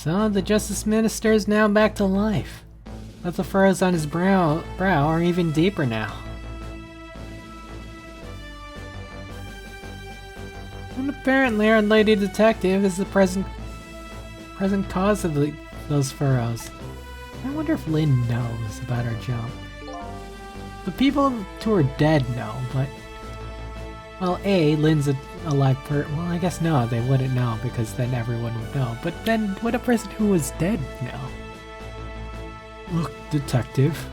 So, the Justice Minister is now back to life. But the furrows on his brow are even deeper now. And apparently our lady detective is the present cause of those furrows. I wonder if Lynn knows about our jump. The people who are dead know, but... Well, Lynn's a live person. Well, I guess no, they wouldn't know because then everyone would know. But then would a person who was dead know? Look, detective.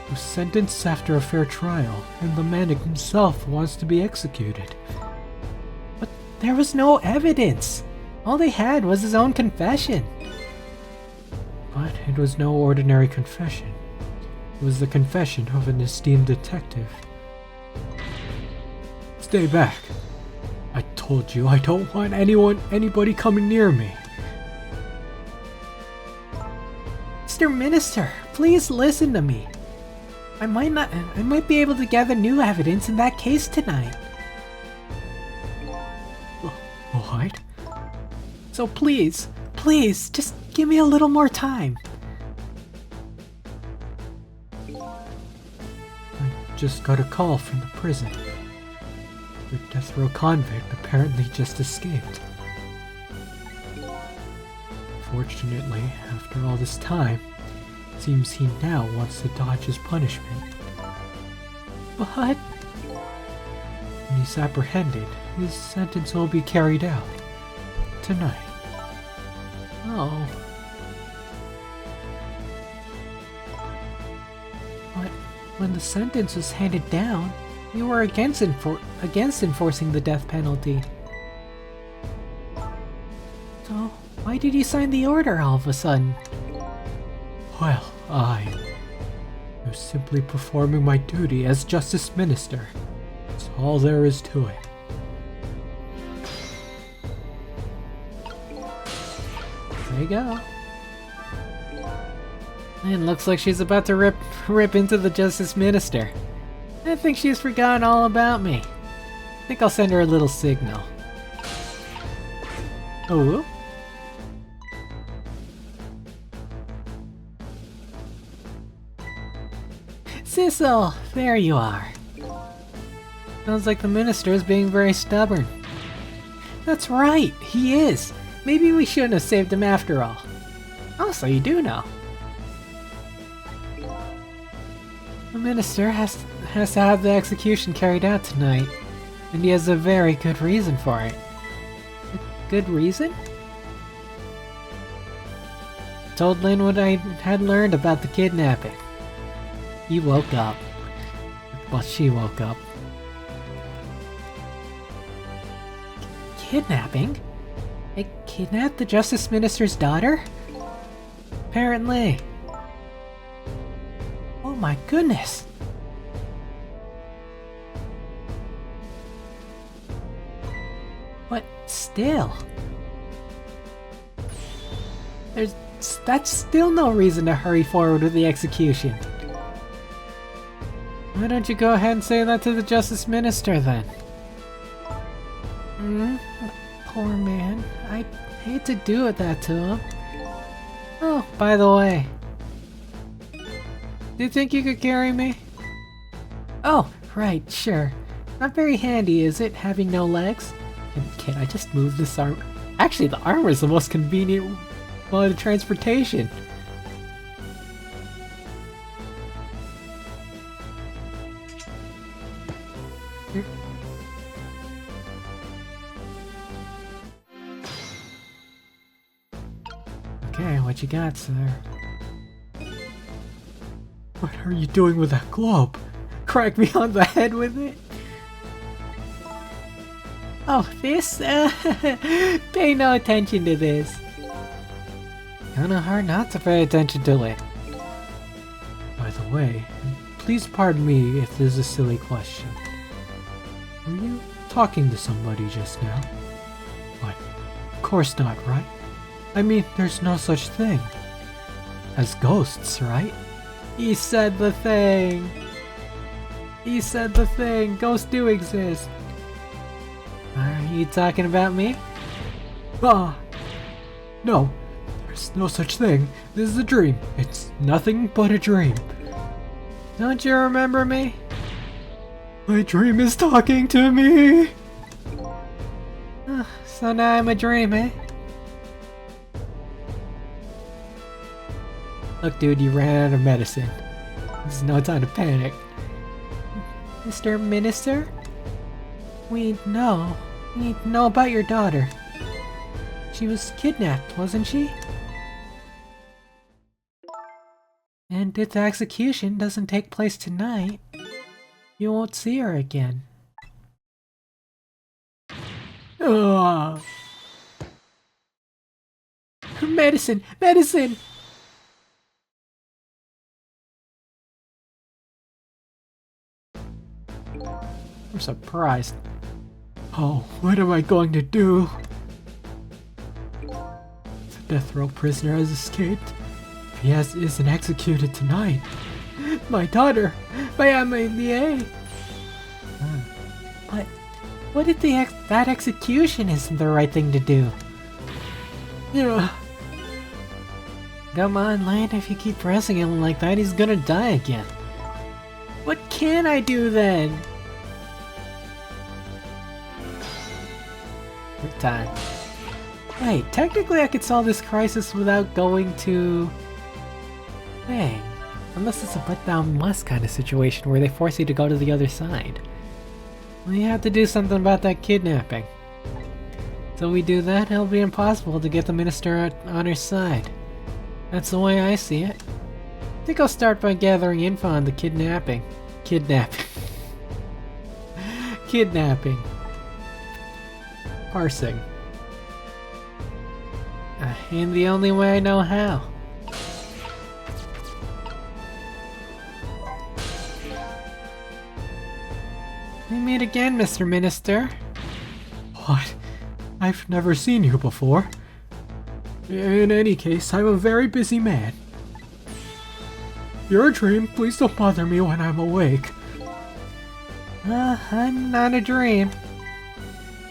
Was sentenced after a fair trial, and the man himself wants to be executed. But there was no evidence! All they had was his own confession. But it was no ordinary confession. It was the confession of an esteemed detective. Stay back. I told you I don't want anybody coming near me. Mr. Minister, please listen to me. I might be able to gather new evidence in that case tonight. What? So please, just give me a little more time. I just got a call from the prison. The death row convict apparently just escaped. Fortunately, after all this time, it seems he now wants to dodge his punishment. But... When he's apprehended, his sentence will be carried out. Tonight. Oh. But when the sentence was handed down, you were against enforcing the death penalty. So, why did you sign the order all of a sudden? Well, I was simply performing my duty as Justice Minister. That's all there is to it. There you go. And looks like she's about to rip into the Justice Minister. I think she's forgotten all about me. I think I'll send her a little signal. Oh. Sissel, there you are. Sounds like the minister is being very stubborn. That's right, he is. Maybe we shouldn't have saved him after all. Oh, so you do know. The minister has to have the execution carried out tonight, and he has a very good reason for it. A good reason? I told Lynn what I had learned about the kidnapping. He woke up. Well, she woke up. Kidnapping? They kidnapped the Justice Minister's daughter? Apparently. Oh my goodness! But still... That's still no reason to hurry forward with the execution. Why don't you go ahead and say that to the Justice Minister then? Poor man. I hate to do that to him. Oh, by the way. Do you think you could carry me? Oh, right, sure. Not very handy, is it, having no legs? Can I just move this arm? Actually, the armor is the most convenient mode of transportation. Okay, what you got, sir? What are you doing with that globe? Crack me on the head with it? Oh, this? Pay no attention to this. Kinda hard not to pay attention to it. By the way, please pardon me if this is a silly question. Were you talking to somebody just now? What? Of course not, right? I mean, there's no such thing as ghosts, right? He said the thing. He said the thing. Ghosts do exist. Are you talking about me? Ah! No, there's no such thing. This is a dream. It's nothing but a dream. Don't you remember me? My dream is talking to me. So now I'm a dream, eh? Look, dude, you ran out of medicine. There's no time to panic. Mr. Minister? We know about your daughter. She was kidnapped, wasn't she? And if the execution doesn't take place tonight, you won't see her again. Ugh. Medicine! Medicine! I'm surprised. Oh, what am I going to do? The death row prisoner has escaped. If he isn't executed tonight. My daughter! My Amélie! But what if that execution isn't the right thing to do? Yeah. Come on, Lane, if you keep pressing him like that, he's gonna die again. What can I do then? Good time. Wait, technically I could solve this crisis without going to... Dang. Unless it's a put down must kind of situation where they force you to go to the other side. We have to do something about that kidnapping. Till we do that, it'll be impossible to get the minister on her side. That's the way I see it. I think I'll start by gathering info on the kidnapping. Kidnapping. Parsing. And the only way I know how. We meet again, Mr. Minister. What? I've never seen you before. In any case, I'm a very busy man. You're a dream. Please don't bother me when I'm awake. I'm not a dream.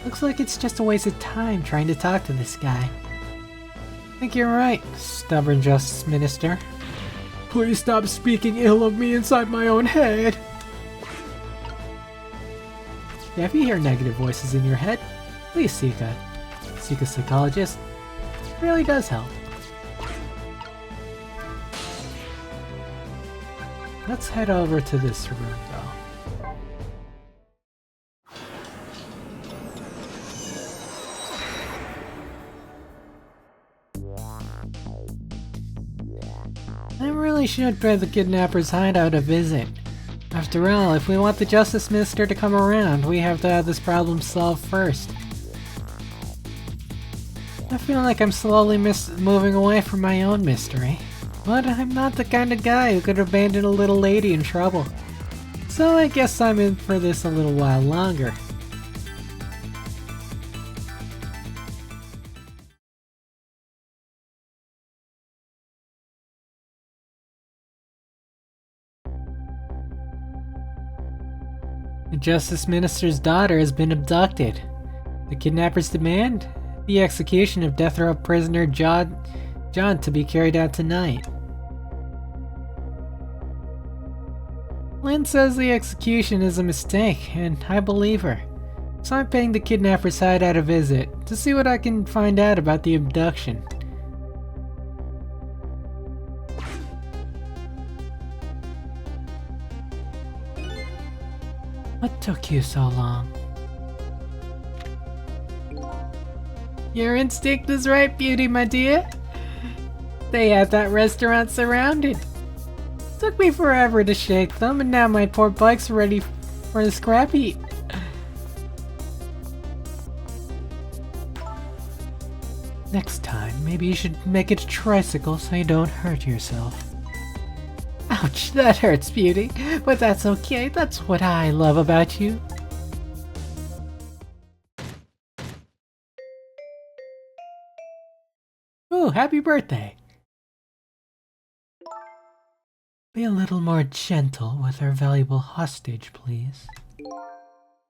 Looks like it's just a waste of time trying to talk to this guy. I think you're right, stubborn Justice Minister. Please stop speaking ill of me inside my own head. Yeah, if you hear negative voices in your head, please seek a psychologist. It really does help. Let's head over to this room, though. I really should pay the kidnapper's hideout a visit. After all, if we want the Justice Minister to come around, we have to have this problem solved first. I feel like I'm slowly moving away from my own mystery. But I'm not the kind of guy who could abandon a little lady in trouble. So I guess I'm in for this a little while longer. The Justice Minister's daughter has been abducted. The kidnappers demand the execution of death row prisoner John to be carried out tonight. Lynn says the execution is a mistake, and I believe her. So I'm paying the kidnapper's hideout a visit to see what I can find out about the abduction. What took you so long? Your instinct is right, Beauty, my dear. They had that restaurant surrounded. Took me forever to shake them, and now my poor bike's ready for the scrap heap. Next time, maybe you should make it a tricycle so you don't hurt yourself. Ouch, that hurts, Beauty, but that's okay. That's what I love about you. Ooh, happy birthday! Be a little more gentle with our valuable hostage, please.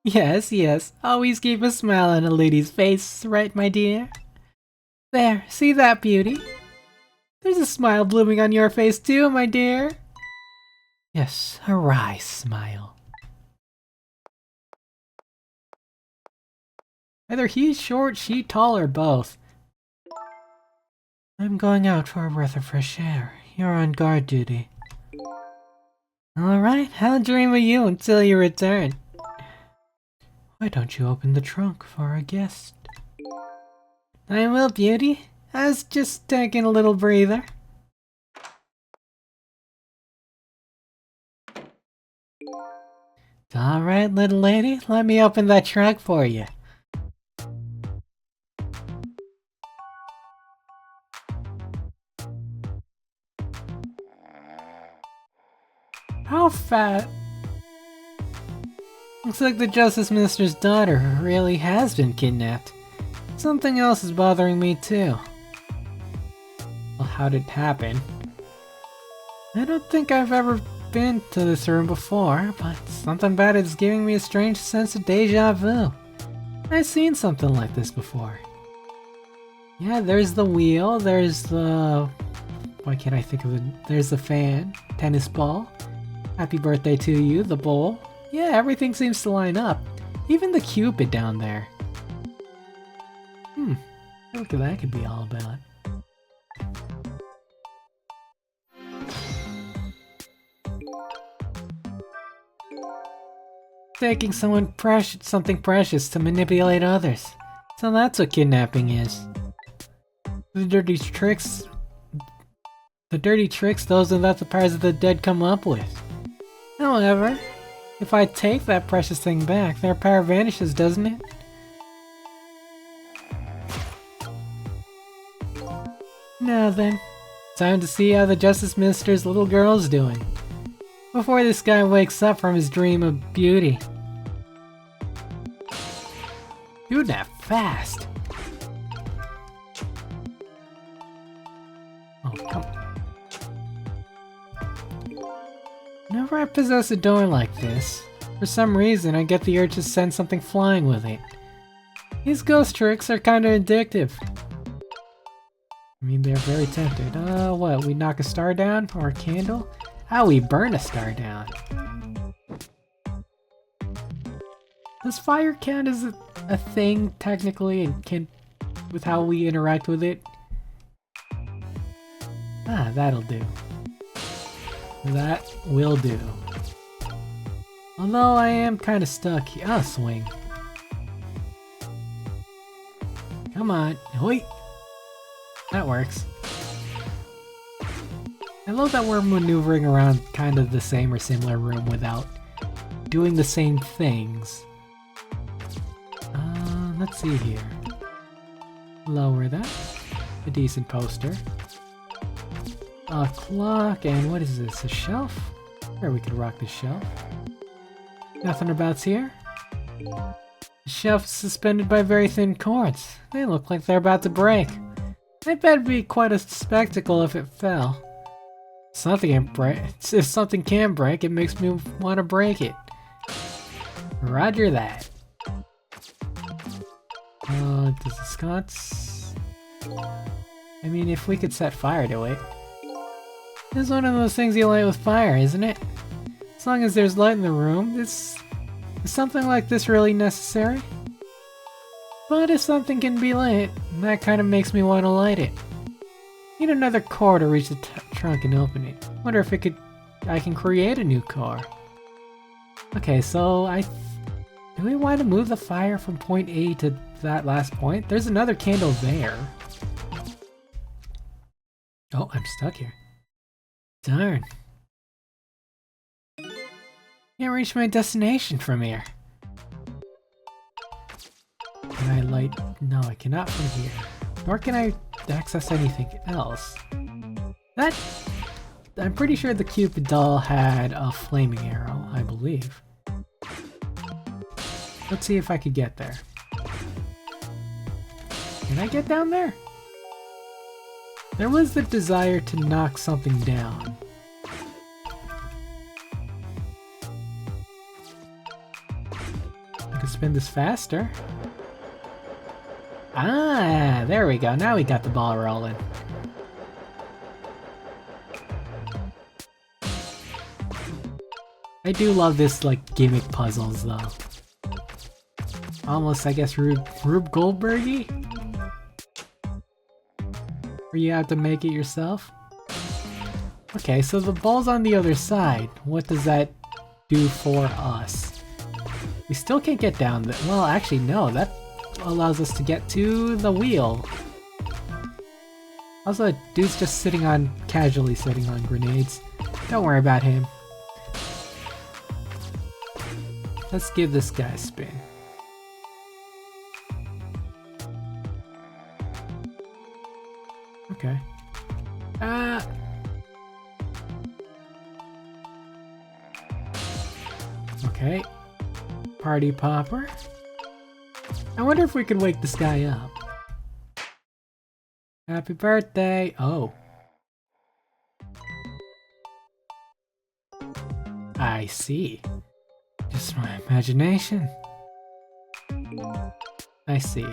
Yes, yes, always keep a smile on a lady's face, right, my dear? There, see that, beauty? There's a smile blooming on your face too, my dear. Yes, a wry smile. Either he's short, she tall, or both. I'm going out for a breath of fresh air. You're on guard duty. Alright, I'll dream of you until you return. Why don't you open the trunk for our guest? I will, beauty. I was just taking a little breather. Alright, little lady, let me open that trunk for you. How fat? Looks like the Justice Minister's daughter really has been kidnapped. Something else is bothering me too. Well, how did it happen? I don't think I've ever been to this room before, but something about it is giving me a strange sense of deja vu. I've seen something like this before. Yeah, there's the wheel, there's the... Why can't I think of it? There's the fan, tennis ball. Happy birthday to you, the bowl. Yeah, everything seems to line up. Even the Cupid down there. I wonder what that could be all about. Taking something precious to manipulate others. So that's what kidnapping is. The dirty tricks those without the powers of the dead come up with. However, if I take that precious thing back, their power vanishes, doesn't it? Now then, time to see how the Justice Minister's little girl's doing. Before this guy wakes up from his dream of beauty. Doing that fast. Oh, come on. Whenever I possess a door like this, for some reason I get the urge to send something flying with it. These ghost tricks are kinda addictive. I mean, they're very tempted. What, we knock a star down? Or a candle? How we burn a star down? Does fire count as a thing, technically, and can... with how we interact with it? Ah, that'll do. That will do. Although I am kinda stuck here. Oh, swing. Come on. Wait. That works. I love that we're maneuvering around kind of the same or similar room without doing the same things. Let's see here. Lower that. A decent poster. A clock, and what is this? A shelf? Sure, we could rock the shelf. Nothing abouts here. The shelf is suspended by very thin cords. They look like they're about to break. I bet it'd be quite a spectacle if it fell. Something can break. If something can break, it makes me want to break it. Roger that. Does the sconce... I mean, if we could set fire to it. This is one of those things you light with fire, isn't it? As long as there's light in the room, is something like this really necessary? But if something can be lit, that kind of makes me want to light it. Need another core to reach the trunk and open it. Wonder if I can create a new core. Okay, so do we want to move the fire from point A to that last point? There's another candle there. Oh, I'm stuck here. Darn. Can't reach my destination from here. Can I light? No, I cannot from here. Nor can I access anything else. I'm pretty sure the Cupid doll had a flaming arrow, I believe. Let's see if I could get there. Can I get down there? There was the desire to knock something down. I could spin this faster. Ah, there we go. Now we got the ball rolling. I do love this, like, gimmick puzzles, though. Almost, I guess, Rube Goldberg-y? Where you have to make it yourself? Okay, so the ball's on the other side. What does that do for us? We still can't get down the— well, actually, no, that allows us to get to the wheel. Also, dude's just casually sitting on grenades. Don't worry about him. Let's give this guy a spin. Okay. Okay. Party popper. I wonder if we could wake this guy up. Happy birthday! Oh. I see. Just my imagination. I see.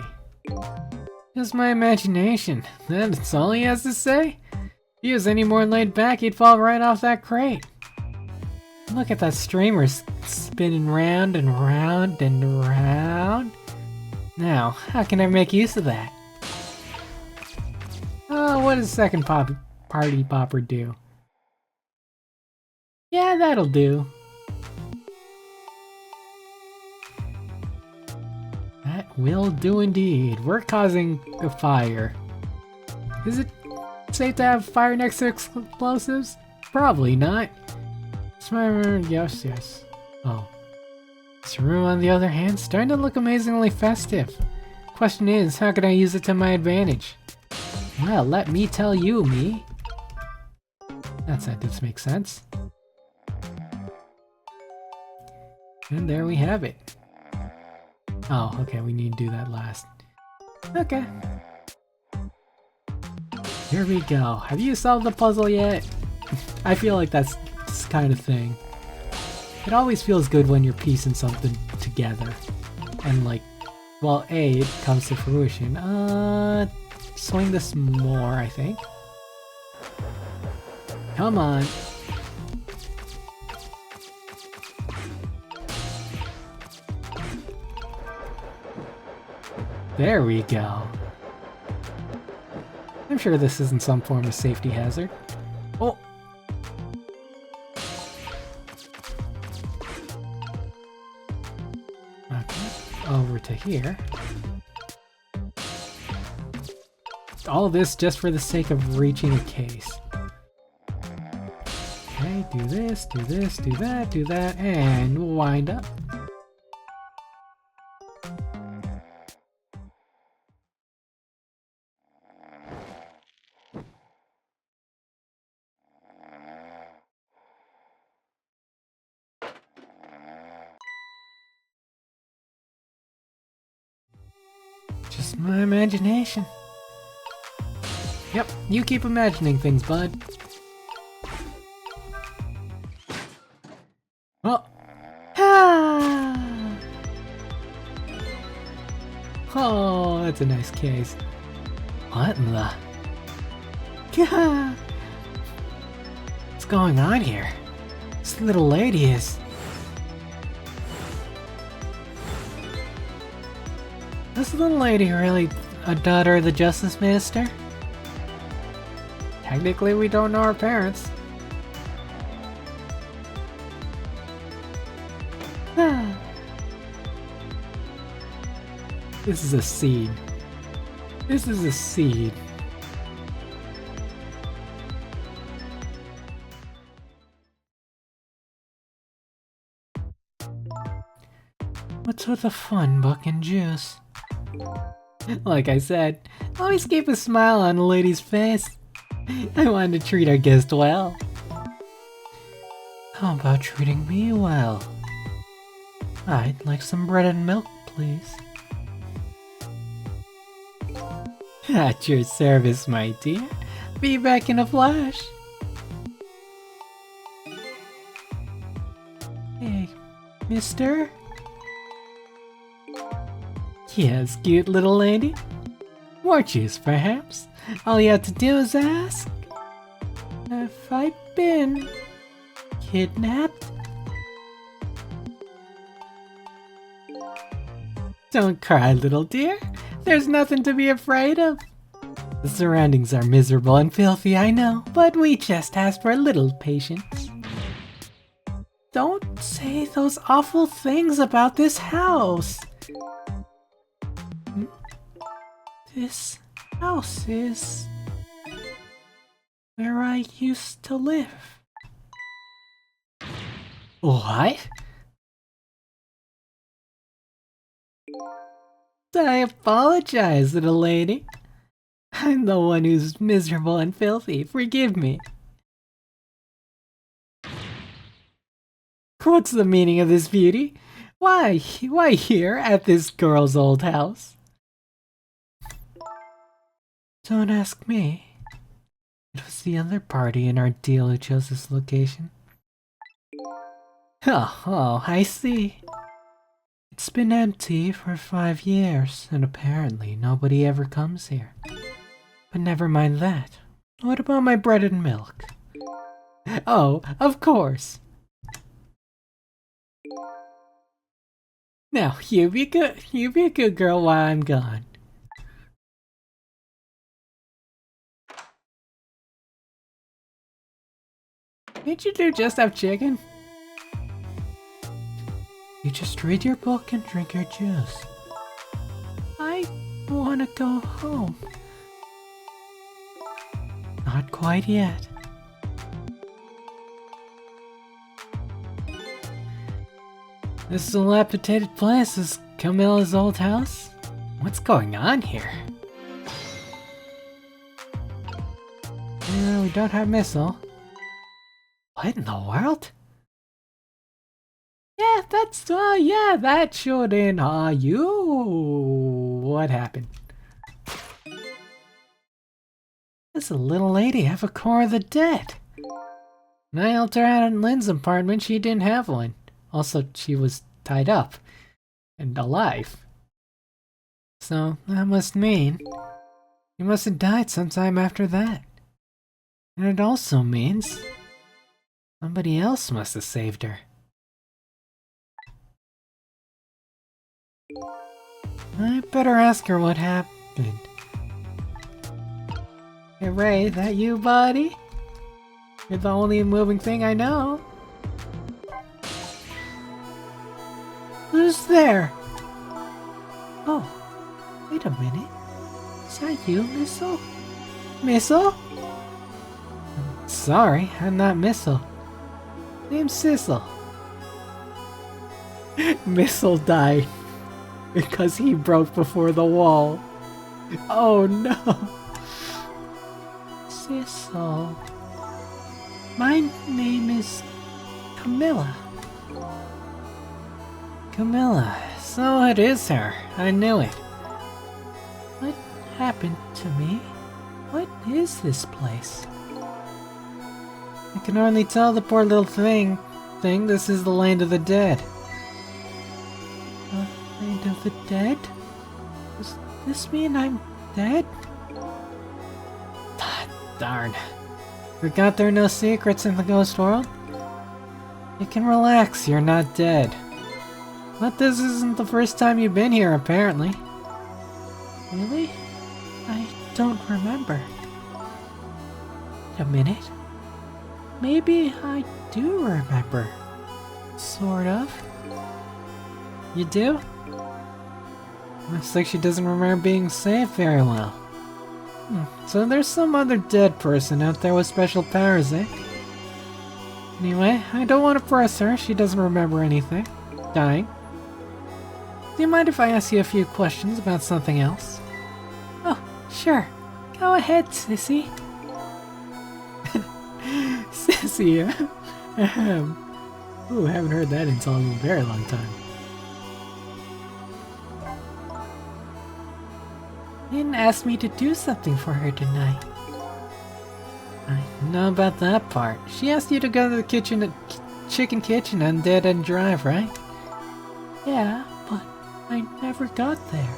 Just my imagination. That's all he has to say? If he was any more laid back, he'd fall right off that crate. Look at that streamer spinning round and round and round. Now, how can I make use of that? Oh, what does second party popper do? Yeah, that'll do. That will do indeed. We're causing a fire. Is it safe to have fire next to explosives? Probably not. Yes, yes. Oh. This room, on the other hand, starting to look amazingly festive. Question is, how can I use it to my advantage? Well, let me tell you, me. That sentence makes sense. And there we have it. Oh, okay, we need to do that last. Okay. Here we go. Have you solved the puzzle yet? I feel like that's this kind of thing. It always feels good when you're piecing something together. And like, well, A, it comes to fruition. Swing this more, I think. Come on. There we go. I'm sure this isn't some form of safety hazard. Oh! Okay, over to here. All this just for the sake of reaching a case. Okay, do this, do that, and wind up. Just my imagination. Yep, you keep imagining things, bud. Oh! Ah! Oh, that's a nice case. What in the... What's going on here? This little lady is... This little lady really a daughter of the Justice Minister? Technically, we don't know our parents. This is a seed. This is a seed. What's with the fun, Buck and Juice? Like I said, always keep a smile on a lady's face. I wanted to treat our guest well. How about treating me well? I'd like some bread and milk, please. At your service, my dear. Be back in a flash. Hey, mister? Yes, cute little lady. More juice, perhaps? All you have to do is ask. Have I been kidnapped? Don't cry, little dear. There's nothing to be afraid of. The surroundings are miserable and filthy, I know, but we just asked for a little patience. Don't say those awful things about this house. This house is where I used to live. What? I apologize, little lady. I'm the one who's miserable and filthy. Forgive me. What's the meaning of this, beauty? Why here at this girl's old house? Don't ask me. It was the other party in our deal who chose this location. Oh, I see. It's been empty for 5 years, and apparently nobody ever comes here. But never mind that. What about my bread and milk? Oh, of course. Now, you be a good girl while I'm gone. Didn't you just have chicken? You just read your book and drink your juice. I want to go home. Not quite yet. This dilapidated place is Camilla's old house? What's going on here? We don't have missile. What in the world? Yeah, that shouldn't, what happened? Does a little lady have a core of the dead? When I helped her out in Lynn's apartment, she didn't have one. Also, she was tied up. And alive. So, that must mean she must have died sometime after that. And it also means somebody else must have saved her. I better ask her what happened. Hey Ray, that you, buddy? You're the only moving thing I know. Who's there? Oh, wait a minute. Is that you, Missile? Missile? Sorry, I'm not Missile. Name's Sissel. Missile died because he broke before the wall. Oh no. Sissel. My name is Camilla. Camilla. So it is her. I knew it. What happened to me? What is this place? I can only tell the poor little thing this is the land of the dead. The land of the dead? Does this mean I'm dead? Ah, darn. Forgot there are no secrets in the ghost world? You can relax, you're not dead. But this isn't the first time you've been here, apparently. Really? I don't remember. Wait a minute. Maybe I do remember. Sort of. You do? Looks like she doesn't remember being saved very well. So there's some other dead person out there with special powers, eh? Anyway, I don't want to press her. She doesn't remember anything. Dying. Do you mind if I ask you a few questions about something else? Oh, sure. Go ahead, Sissy. Sissy, Ooh, haven't heard that in a very long time. Lynn asked me to do something for her tonight. I know about that part. She asked you to go to the chicken kitchen on Dead End Drive, right? Yeah, but I never got there.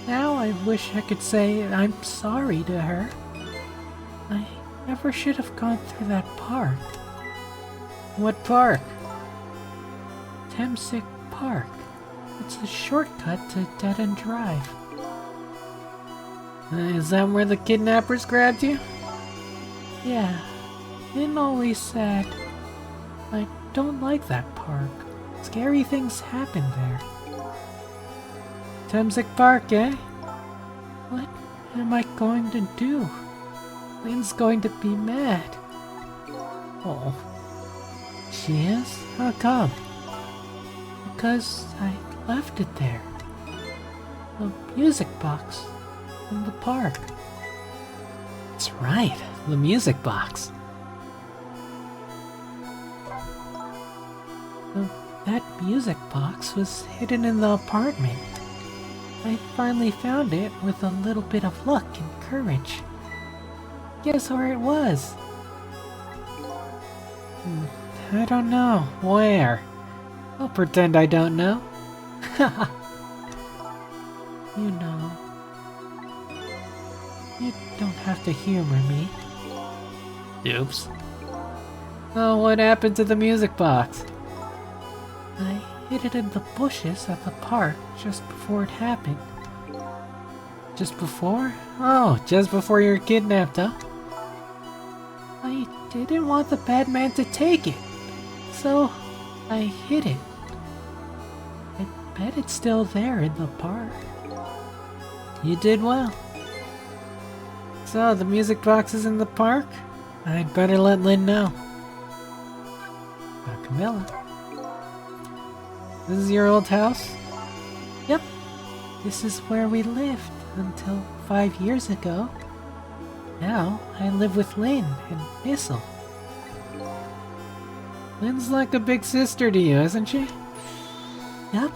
Now I wish I could say I'm sorry to her. I never should have gone through that park. What park? Temsic Park. It's a shortcut to Dead End Drive. Is that where the kidnappers grabbed you? Yeah. Lynn always said, I don't like that park. Scary things happen there. Temsic Park, eh? What am I going to do? Lynn's going to be mad. Oh. She is? How come? Because I left it there. The music box in the park. That's right, the music box. That music box was hidden in the apartment. I finally found it with a little bit of luck and courage. Guess where it was? I don't know. Where? I'll pretend I don't know. You know. You don't have to humor me. Oops. Oh, what happened to the music box? I hid it in the bushes at the park just before it happened. Just before? Oh, just before you were kidnapped, huh? I didn't want the bad man to take it, so I hid it. I bet it's still there in the park. You did well. So, the music box is in the park? I'd better let Lynn know. Now, Camilla. This is your old house? Yep. This is where we lived until 5 years ago. Now, I live with Lynn and Missile. Lynn's like a big sister to you, isn't she? Yep.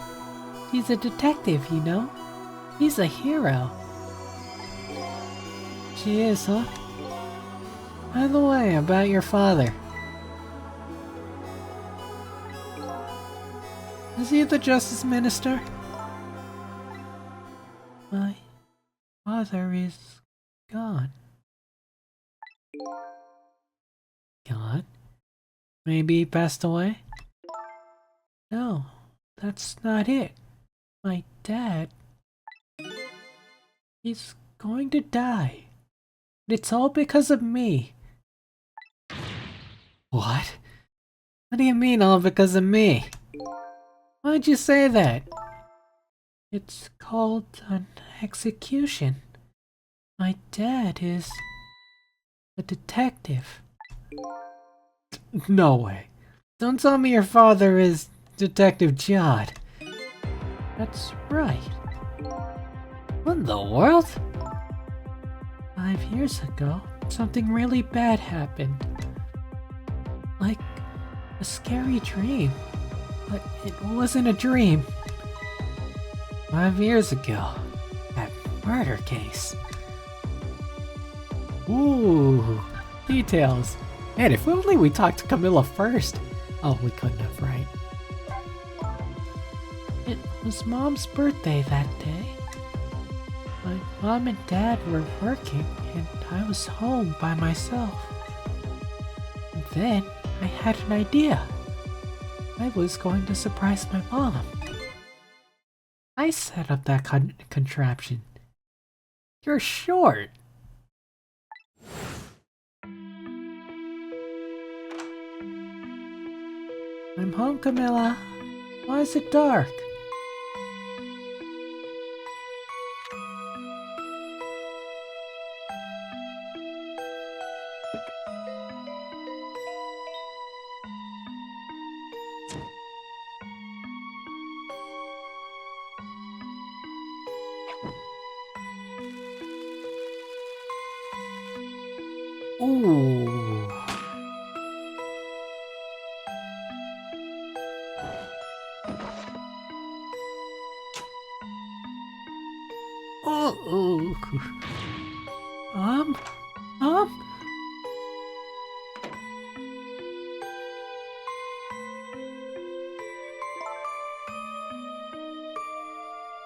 She's a detective, you know. He's a hero. She is, huh? By the way, about your father. Is he the Justice Minister? My father is gone. Gone? Maybe he passed away? No, that's not it. My dad... He's going to die. It's all because of me. What? What do you mean all because of me? Why'd you say that? It's called an execution. My dad is a detective. No way. Don't tell me your father is Detective Judd. That's right. What in the world? 5 years ago, something really bad happened. Like a scary dream. But it wasn't a dream. 5 years ago, that murder case. Ooh, details. Man, if only we talked to Camilla first. Oh, we couldn't have, right? It was Mom's birthday that day. My mom and dad were working, and I was home by myself. And then I had an idea. I was going to surprise my mom. I set up that contraption. You're short. I'm home, Camilla. Why is it dark? Ooh. Oh. Um.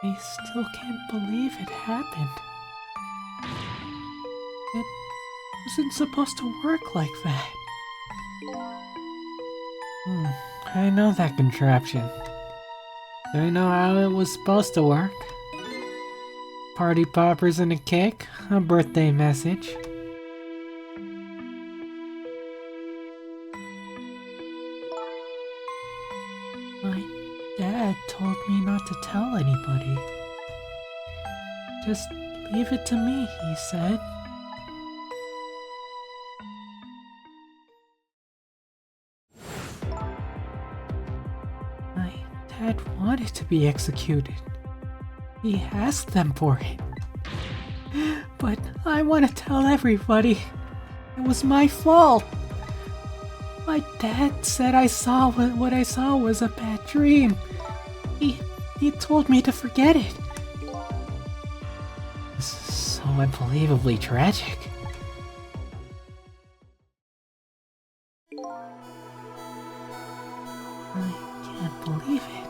I still can't believe it happened. It wasn't supposed to work like that. I know that contraption. Do I know how it was supposed to work? Party poppers and a cake, a birthday message. My dad told me not to tell anybody. Just leave it to me, he said. My dad wanted to be executed. He asked them for it. But I want to tell everybody. It was my fault. My dad said what I saw was a bad dream. He told me to forget it. This is so unbelievably tragic. I can't believe it.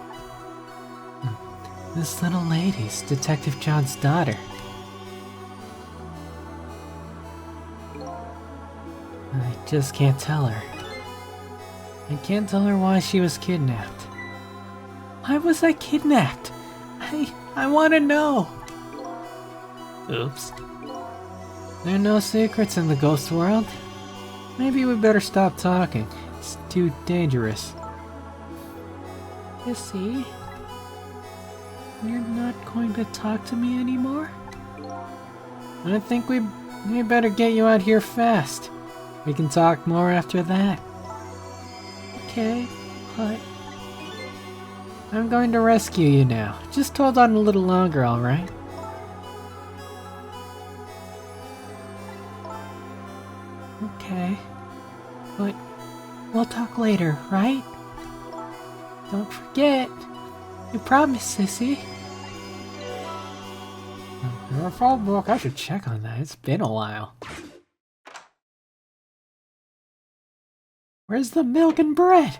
This little lady's Detective John's daughter. I just can't tell her. I can't tell her why she was kidnapped. Why was I kidnapped? I want to know. Oops. There are no secrets in the ghost world. Maybe we better stop talking. It's too dangerous. You see? You're not going to talk to me anymore? I think we better get you out here fast. We can talk more after that. Okay, but I'm going to rescue you now. Just hold on a little longer, alright? Okay, but we'll talk later, right? Don't forget. You promised, Sissy. Your phone book. I should check on that. It's been a while. Where's the milk and bread?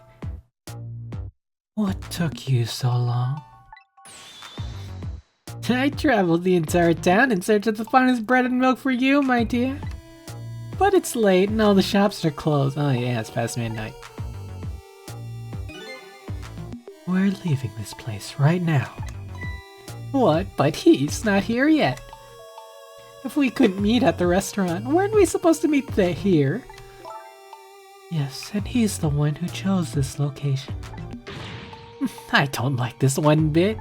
What took you so long? I traveled the entire town in search of the finest bread and milk for you, my dear. But it's late and all the shops are closed. Oh yeah, it's past midnight. We're leaving this place right now. What? But he's not here yet. If we couldn't meet at the restaurant, weren't we supposed to meet here? Yes, and he's the one who chose this location. I don't like this one bit.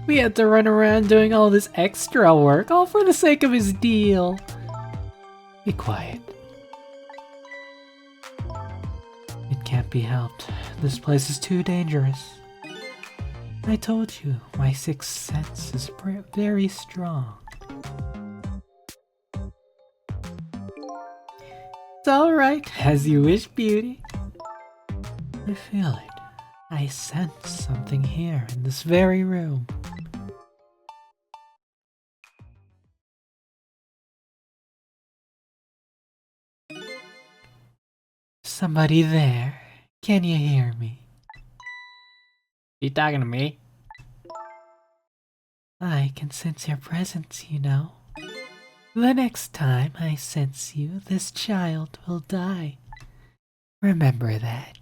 We had to run around doing all this extra work, all for the sake of his deal. Be quiet. It can't be helped. This place is too dangerous. I told you, my sixth sense is very strong. It's alright, as you wish, beauty. I feel it. I sense something here in this very room. Somebody there? Can you hear me? You talking to me? I can sense your presence, you know. The next time I sense you, this child will die. Remember that.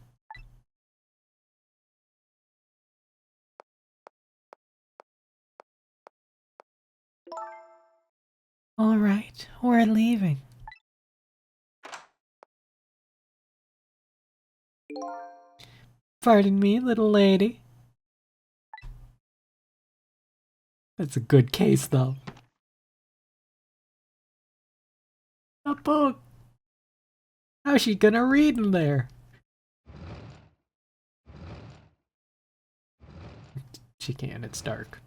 Alright, we're leaving. Pardon me, little lady. That's a good case, though. A book. How's she gonna read in there? She can, it's dark.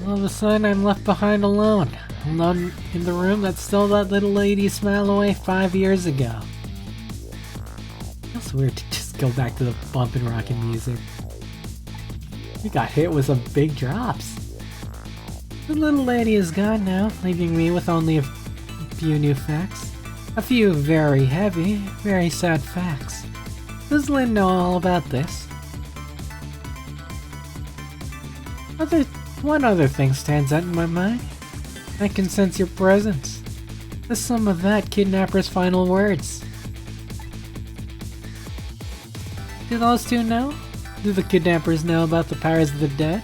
All of a sudden, I'm left behind alone. Alone in the room that stole that little lady's smile away 5 years ago. Feels weird to just go back to the bumpin' rockin' music. We got hit with some big drops. The little lady is gone now, leaving me with only a few new facts. A few very heavy, very sad facts. Does Lynn know all about this? One other thing stands out in my mind. I can sense your presence. The sum of that kidnapper's final words. Do those two know? Do the kidnappers know about the powers of the dead?